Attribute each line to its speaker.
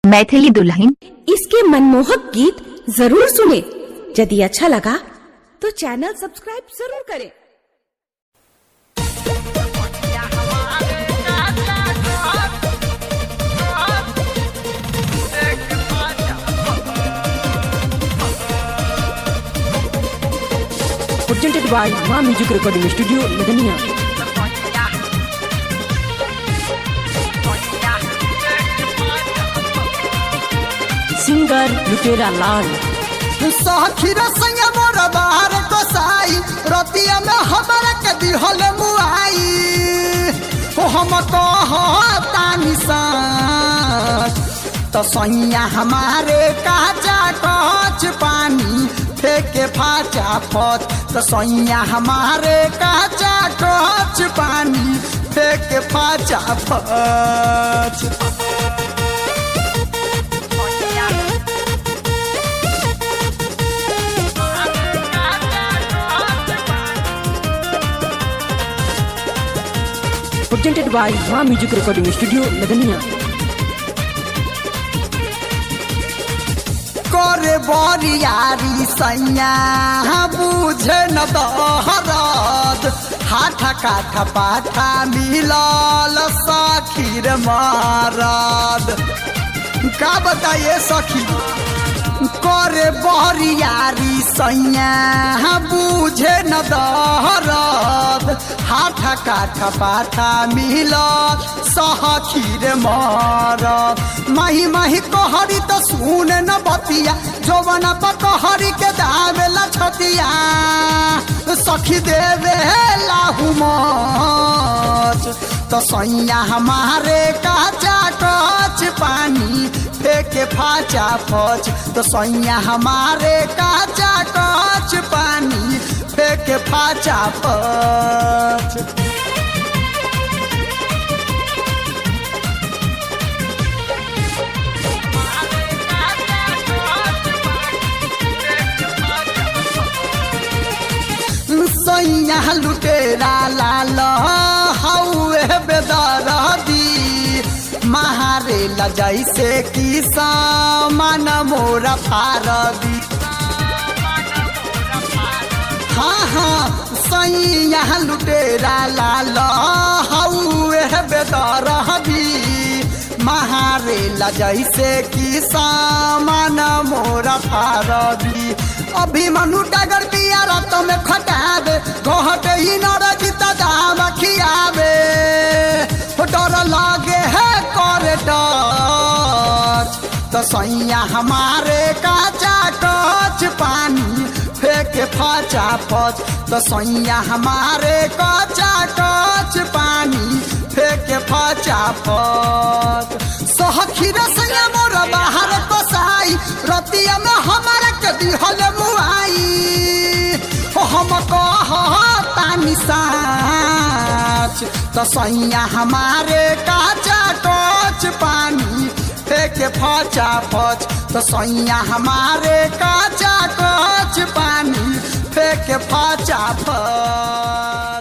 Speaker 1: मैथिली दुल्हन।
Speaker 2: इसके मनमोहक गीत जरूर सुने। यदि अच्छा लगा तो चैनल सब्सक्राइब जरूर करें।
Speaker 3: Presented by Ma Music Recording Studio, Ladania. Singer Lutera Lal.
Speaker 4: साखी रसैया मोर बाहर को साई रतिया में हमारा के दिहल मुआई ओ हम कहतानी सास तो सैया हमारे काचा कच पानी फेंके फाचा फच तो सैया हमारे काचा कच पानी फेंके फाचा फच।
Speaker 3: Presented by Ma Music Recording Studio, Ladania.
Speaker 4: करे बरियारी सैया बुझे न दहरद हाथा काठा पाठा मिलल सखीर मारद का बताइए सखी। करे बरियारी सैया बुझे न दहरद हाथा काठा पाठा मिलल सखीर मारद माही माही कहरी तो सुन न बतिया जौवन पकहरी के दावेला छतिया सखी देवे लाहू मच तो सैया हमारे काचा कच पानी फेंके फाचा फच तो सैया हमारे काचा कच पानी फेंके फाचा फच। सैया लुटेरा लाल हौए बेदरदी महारे ला जैसे कि सामान मोरा फारदी। हाँ हाँ सैया लुटेरा लाल हौए बेदरदी महारे ला जैसे कि सामान मोरा फारदी। अभिमनु डागर पिया रात में खटावे घोट ही नरजिता दाम खियावे डर लागे है करे टच तो सैया हमारे काचा कच पानी फेंके फाचा फच तो सैया हमारे काचा कच पानी फेंके फाचा फच। सखी रसैया मोर बाहर बसाई रतिया में हमारा के दिहल मुआई हम कहतानी साच तो सैया हमारे काचा कच पानी फेंके फाचा फच तो सैया हमारे काचा कच पानी फेंके फाचा फच।